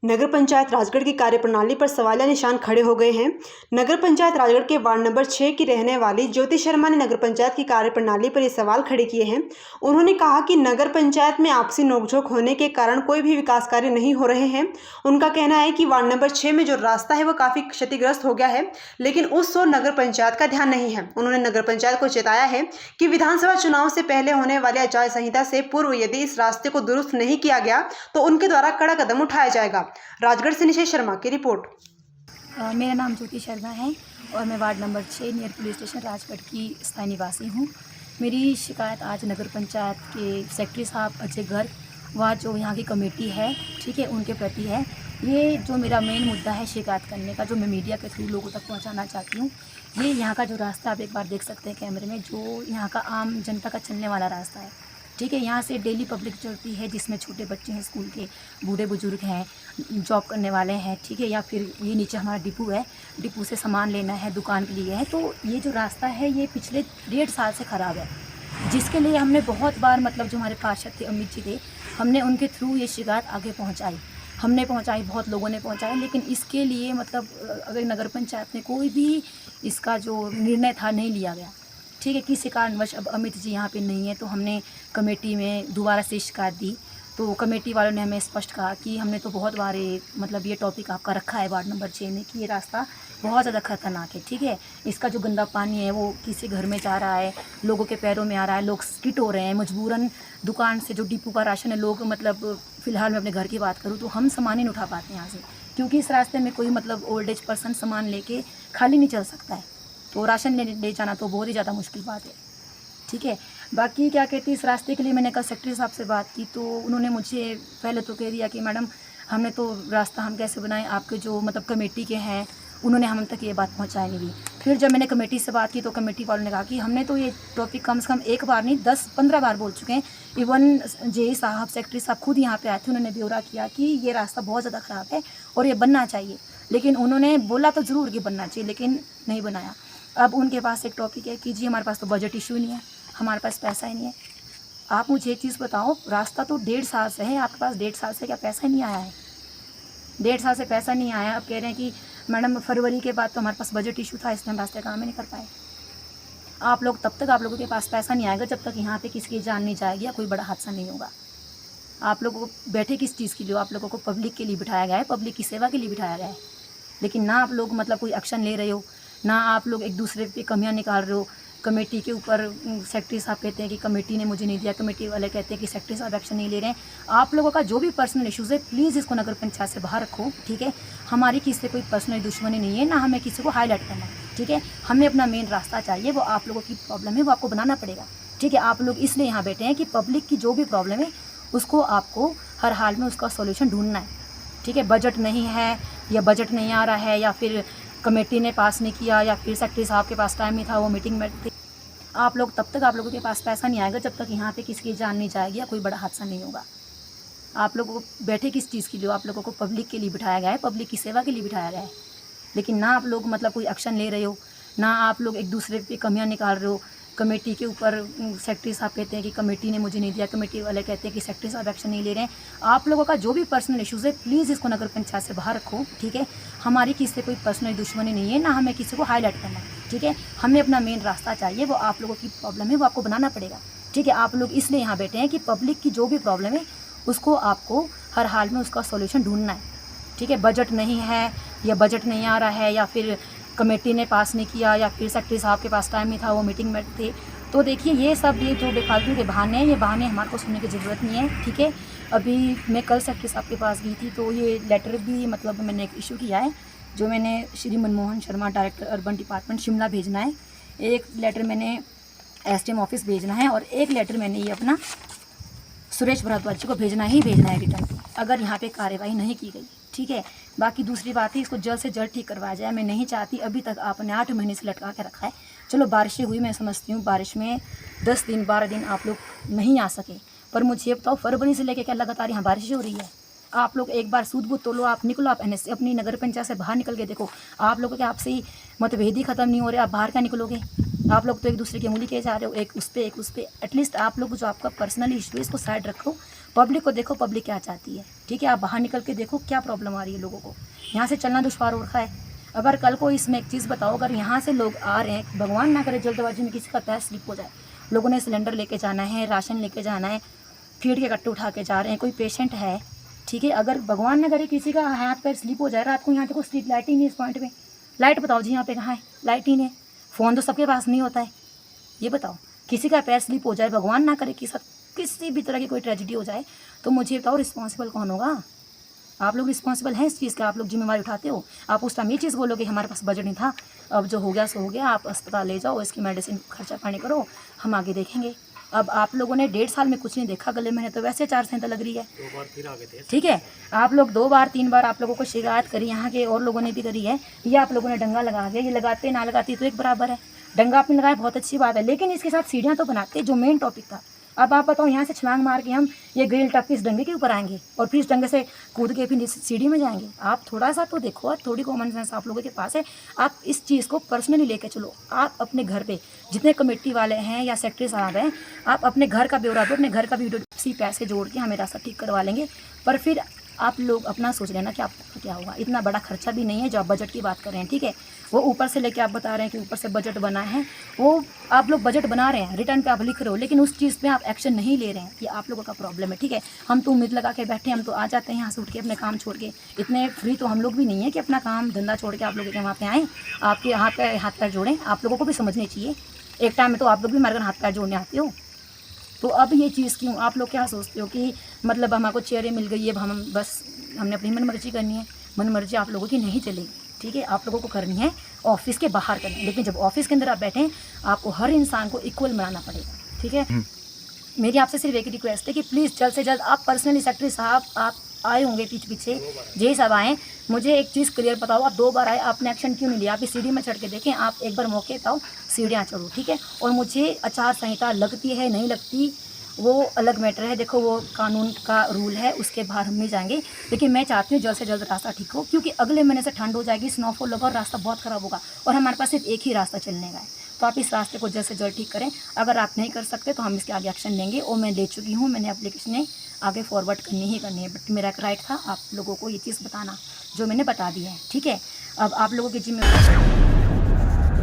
नगर पंचायत राजगढ़ की कार्यप्रणाली पर सवालिया निशान खड़े हो गए हैं। नगर पंचायत राजगढ़ के वार्ड नंबर 6 की रहने वाली ज्योति शर्मा ने नगर पंचायत की कार्यप्रणाली पर ये सवाल खड़े किए हैं। उन्होंने कहा कि नगर पंचायत में आपसी नोकझोंक होने के कारण कोई भी विकास कार्य नहीं हो रहे हैं। उनका कहना है कि वार्ड नंबर 6 में जो रास्ता है वो काफ़ी क्षतिग्रस्त हो गया है, लेकिन उस ओर नगर पंचायत का ध्यान नहीं है। उन्होंने नगर पंचायत को चेताया है कि विधानसभा चुनाव से पहले होने वाले आचार संहिता से पूर्व यदि इस रास्ते को दुरुस्त नहीं किया गया तो उनके द्वारा कड़ा कदम उठाया जाएगा। राजगढ़ से निशा शर्मा की रिपोर्ट। मेरा नाम ज्योति शर्मा है और मैं ward number 6 near police station Rajgarh की स्थायी निवासी हूँ। मेरी शिकायत आज नगर पंचायत के सेक्रेटरी साहब अजय गर्ग व जो यहाँ की कमेटी है, ठीक है, उनके प्रति है। ये जो मेरा मेन मुद्दा है शिकायत करने का, जो मैं मीडिया के थ्रू लोगों तक पहुँचाना चाहती हूँ। ये यहाँ का जो रास्ता आप एक बार देख सकते हैं कैमरे में, जो यहाँ का आम जनता का चलने वाला रास्ता है, ठीक है। यहाँ से डेली पब्लिक चलती है, जिसमें छोटे बच्चे हैं, स्कूल के, बूढ़े बुजुर्ग हैं, जॉब करने वाले हैं, ठीक है, या फिर ये नीचे हमारा डिपो है, डिपो से सामान लेना है, दुकान के लिए है। तो ये जो रास्ता है ये पिछले 1.5 साल से ख़राब है, जिसके लिए हमने बहुत बार मतलब जो हमारे पार्षद थे, अमित जी थे, हमने उनके थ्रू ये शिकायत आगे पहुँचाई, बहुत लोगों ने पहुँचाई। लेकिन इसके लिए मतलब अगर नगर पंचायत ने कोई भी इसका जो निर्णय था नहीं लिया गया, ठीक है। किसी कारणवश अब अमित जी यहाँ पे नहीं है, तो हमने कमेटी में दोबारा से शिकायत दी। तो कमेटी वालों ने हमें स्पष्ट कहा कि हमने तो बहुत बार मतलब ये टॉपिक आपका रखा है वार्ड नंबर 6 में कि ये रास्ता बहुत ज़्यादा खतरनाक है, ठीक है। इसका जो गंदा पानी है वो किसी घर में जा रहा है, लोगों के पैरों में आ रहा है, लोग स्किट हो रहे हैं मजबूरन। दुकान से जो डिपो का राशन है, लोग मतलब फ़िलहाल मैं अपने घर की बात करूँ तो हम सामान ही नहीं उठा पाते यहाँ से, क्योंकि इस रास्ते में कोई मतलब ओल्ड एज पर्सन सामान लेके खाली नहीं चल सकता है। तो राशन ले जाना तो बहुत ही ज़्यादा मुश्किल बात है, ठीक है। बाकी क्या कहती है, इस रास्ते के लिए मैंने कल सेक्रेटरी साहब से बात की, तो उन्होंने मुझे पहले तो कह दिया कि मैडम हमने तो रास्ता हम कैसे बनाएं, आपके जो मतलब कमेटी के हैं उन्होंने हम तक ये बात पहुंचाई नहीं दी। फिर जब मैंने कमेटी से बात की तो कमेटी वालों ने कहा कि हमने तो ये टॉपिक कम से कम एक बार नहीं 10-15 बार बोल चुके हैं। इवन जे साहब, सेक्रेटरी साहब खुद यहाँ पे आए थे, उन्होंने ब्यौरा किया कि ये रास्ता बहुत ज़्यादा ख़राब है और ये बनना चाहिए। लेकिन उन्होंने बोला तो ज़रूर कि बनना चाहिए, लेकिन नहीं बनाया। अब उनके पास एक टॉपिक है कि जी हमारे पास तो बजट इशू नहीं है, हमारे पास पैसा ही नहीं है। आप मुझे एक चीज़ बताओ, रास्ता तो 1.5 साल से है, आपके पास 1.5 साल से क्या पैसा नहीं आया है? 1.5 साल से पैसा नहीं आया। अब कह रहे हैं कि मैडम फरवरी के बाद तो हमारे पास बजट इशू था, इसलिए हम रास्ते काम ही नहीं कर पाए। आप लोग तब तक आप लोगों के पास पैसा नहीं आएगा जब तक यहाँ पे किसी की जान नहीं जाएगी या कोई बड़ा हादसा नहीं होगा। आप लोगों को बैठे किस चीज़ के लिए? आप लोगों को पब्लिक के लिए बिठाया गया है, पब्लिक की सेवा के लिए बिठाया गया है। लेकिन ना आप लोग मतलब कोई एक्शन ले रहे हो, ना आप लोग एक दूसरे पे कमियां निकाल रहे हो। कमेटी के ऊपर सेक्रेटरी साहब कहते हैं कि कमेटी ने मुझे नहीं दिया, कमेटी वाले कहते हैं कि सेक्रेटरी साहब एक्शन नहीं ले रहे हैं। आप लोगों का जो भी पर्सनल इश्यूज़ है प्लीज़ इसको नगर पंचायत से बाहर रखो, ठीक है। हमारी किसी से कोई पर्सनल दुश्मनी नहीं है, ना हमें किसी को हाईलाइट करना, ठीक है। हमें अपना मेन रास्ता चाहिए, वो आप लोगों की प्रॉब्लम है, वो आपको बनाना पड़ेगा, ठीक है। आप लोग इसलिए यहाँ बैठे हैं कि पब्लिक की जो भी प्रॉब्लम है उसको आपको हर हाल में उसका सोल्यूशन ढूंढना है, ठीक है। बजट नहीं है या बजट नहीं आ रहा है या फिर कमेटी ने पास नहीं किया या फिर सेक्रेटरी साहब के पास टाइम नहीं था, वो मीटिंग में थे। आप लोग तब तक आप लोगों के पास पैसा नहीं आएगा जब तक यहाँ पे किसी की जान नहीं जाएगी या कोई बड़ा हादसा नहीं होगा। आप लोगों को बैठे किस चीज़ के लिए? आप लोगों को पब्लिक के लिए बिठाया गया है, पब्लिक की सेवा के लिए बिठाया गया है। लेकिन ना आप लोग मतलब कोई एक्शन ले रहे हो, ना आप लोग एक दूसरे पे कमियां निकाल रहे हो। कमेटी के ऊपर सेक्रेटरी साहब कहते हैं कि कमेटी ने मुझे नहीं दिया, कमेटी वाले कहते हैं कि सेक्रेटरी साहब एक्शन नहीं ले रहे हैं। आप लोगों का जो भी पर्सनल इश्यूज़ है प्लीज़ इसको नगर पंचायत से बाहर रखो, ठीक है। हमारी किसी से कोई पर्सनल दुश्मनी नहीं है, ना हमें किसी को हाईलाइट करना, ठीक है। हमें अपना मेन रास्ता चाहिए, वो आप लोगों की प्रॉब्लम है, वो आपको बनाना पड़ेगा, ठीक है। आप लोग इसलिए यहाँ बैठे हैं कि पब्लिक की जो भी प्रॉब्लम है उसको आपको हर हाल में उसका सोल्यूशन ढूंढना है, ठीक है। बजट नहीं है या बजट नहीं आ रहा है या फिर कमेटी ने पास नहीं किया या फिर सेक्रेटरी साहब के पास टाइम नहीं था, वो मीटिंग में थे। तो देखिए ये सब ये जो बेफालतू के बहाने हैं, ये बहाने हमारे को सुनने की ज़रूरत नहीं है, ठीक है। अभी मैं कल सेक्रेटरी साहब के पास गई थी, तो ये लेटर भी मतलब मैंने एक इशू किया है, जो मैंने Shri Manmohan Sharma director urban department Shimla भेजना है। एक लेटर मैंने एसडीएम ऑफिस भेजना है और एक लेटर मैंने ये अपना सुरेश भारद्वाज जी को भेजना है रिटर्न, अगर यहाँ पे कार्यवाही नहीं की गई, ठीक है। बाकी दूसरी बात है, इसको जल्द से जल्द ठीक करवाया जाए। मैं नहीं चाहती, अभी तक आपने 8 महीने से लटका के रखा है। चलो बारिशें हुई, मैं समझती हूँ, बारिश में 10 दिन 12 दिन आप लोग नहीं आ सके, पर मुझे ये बताओ फरवरी से लेकर क्या लगातार यहाँ बारिशें हो रही है? आप लोग एक बार सूद बूद तोलो, आप निकलो, आप एनएस अपनी नगर पंचायत से बाहर निकल के देखो। आप लोगों के आपसे ही मतभेद ही खत्म नहीं हो रहे, आप बाहर क्या निकलोगे? आप लोग तो एक दूसरे की उंगली किए जा रहे हो, एक उस पर। एटलीस्ट आप लोग जो आपका पर्सनल इशू है इसको साइड रखो, पब्लिक को देखो पब्लिक क्या चाहती है, ठीक है। आप बाहर निकल के देखो क्या प्रॉब्लम आ रही है लोगों को। यहाँ से चलना दुश्वार हो रखा है। अगर कल को इसमें एक चीज़ बताओ, अगर यहाँ से लोग आ रहे हैं, भगवान ना करे जल्दबाजी में किसी का पैर स्लिप हो जाए, लोगों ने सिलेंडर लेके जाना है, राशन लेके जाना है, फीड के कट्टे उठा के जा रहे हैं, कोई पेशेंट है, ठीक है। अगर भगवान ना करे किसी का हाथ पैर स्लिप हो जाए रात को, यहाँ देखो स्ट्रीट लाइट ही नहीं है इस पॉइंट पे। लाइट बताओ जी यहाँ पे कहाँ है, लाइट ही नहीं। फ़ोन तो सबके पास नहीं होता है। ये बताओ किसी का पैर स्लिप हो जाए, भगवान ना करे किसी भी तरह की कोई ट्रेजिडी हो जाए, तो मुझे बताओ रिस्पॉन्सिबल कौन होगा? आप लोग रिस्पॉन्सिबल हैं इस चीज़ का, आप लोग जिम्मेवारी उठाते हो। आप उस टाइम ये चीज़ बोलोगे हमारे पास बजट नहीं था, अब जो हो गया सो हो गया, आप अस्पताल ले जाओ, इसकी मेडिसिन खर्चा पानी करो, हम आगे देखेंगे। अब आप लोगों ने 1.5 साल में कुछ नहीं देखा, गले में तो वैसे 4 सेंधा लग रही है, 2 बार फिर आगे थे। ठीक है। आप लोग 2 बार 3 बार आप लोगों को शिकायत करी, यहाँ के और लोगों ने भी करी है। ये आप लोगों ने डंगा लगा दिया, ये लगाते ना लगाती तो एक बराबर है। डंगा आपने लगाया बहुत अच्छी बात है, लेकिन इसके साथ सीढ़ियाँ तो बनाते जो मेन टॉपिक था। अब आप बताओ यहाँ से छलांग मार के हम ये ग्रिल टप इस डंगे के ऊपर आएंगे और फिर इस डंगे से कूद के फिर इस सीढ़ी में जाएंगे? आप थोड़ा सा तो देखो, थोड़ी कॉमन सेंस आप लोगों के पास है। आप इस चीज़ को पर्सनली लेके चलो। आप अपने घर पे जितने कमेटी वाले हैं या सेक्रेटरी साहब हैं, आप अपने घर का ब्यौरा दो, अपने घर का वीडियो सी पैसे जोड़ के हमें रास्ता ठीक करवा लेंगे। पर फिर आप लोग अपना सोच लेना कि आपको क्या होगा। इतना बड़ा खर्चा भी नहीं है जो आप बजट की बात कर रहे हैं, ठीक है। वो ऊपर से लेके आप बता रहे हैं कि ऊपर से बजट बना है, वो आप लोग बजट बना रहे हैं, रिटर्न पे आप लिख रहे हो, लेकिन उस चीज़ पे आप एक्शन नहीं ले रहे हैं। ये आप लोगों का प्रॉब्लम है, ठीक है। हम तो उम्मीद लगा के बैठे, हम तो आ जाते हैं यहाँ से उठ के अपने काम छोड़ के। इतने फ्री तो हम लोग भी नहीं है कि अपना काम धंधा छोड़ के आप लोगों के वहाँ पे आएँ, आपके हाथ पैर जोड़ें। आप लोगों को भी समझनी चाहिए, एक टाइम में तो आप लोग भी हमारे घर हाथ पैर जोड़ने आते हो। तो अब ये चीज़ क्यों? आप लोग क्या सोचते हो कि मतलब हमको चेयरें मिल गई है, हम बस हमने अपनी मनमर्जी करनी है? मनमर्जी आप लोगों की नहीं चलेगी, ठीक है। आप लोगों को करनी है ऑफिस के बाहर करनी है, लेकिन जब ऑफिस के अंदर आप बैठें, आपको हर इंसान को इक्वल बनाना पड़ेगा, ठीक है। मेरी आपसे सिर्फ एक रिक्वेस्ट है कि प्लीज़ जल्द से जल्द आप पर्सनली सेक्रेटरी साहब आप आए होंगे पीछे जय सब आएँ, मुझे एक चीज़ क्लियर बताओ, आप 2 बार आए, आपने एक्शन क्यों नहीं लिया? आप इस सीढ़ी में चढ़ के देखें, आप एक बार मौके पाओ, सीढ़ियाँ चढ़ो, ठीक है। और मुझे आचार संहिता लगती है नहीं लगती वो अलग मैटर है, देखो वो कानून का रूल है, उसके बाहर हम नहीं जाएंगे, लेकिन मैं चाहती हूँ जल्द से जल्द रास्ता ठीक हो, क्योंकि अगले महीने से ठंड हो जाएगी, स्नोफॉल होगा और रास्ता बहुत ख़राब होगा और हमारे पास सिर्फ एक ही रास्ता चलने का है। तो आप इस रास्ते को जल्द से जल्द ठीक करें। अगर आप नहीं कर सकते तो हम इसके आगे एक्शन लेंगे, और मैं ले चुकी हूँ, मैंने एप्लीकेशन आगे फॉरवर्ड करनी ही करनी है, बट मेरा एक राइट था आप लोगों को ये चीज़ बताना जो मैंने बता दी है, ठीक है। अब आप लोगों की जिम्मेदारी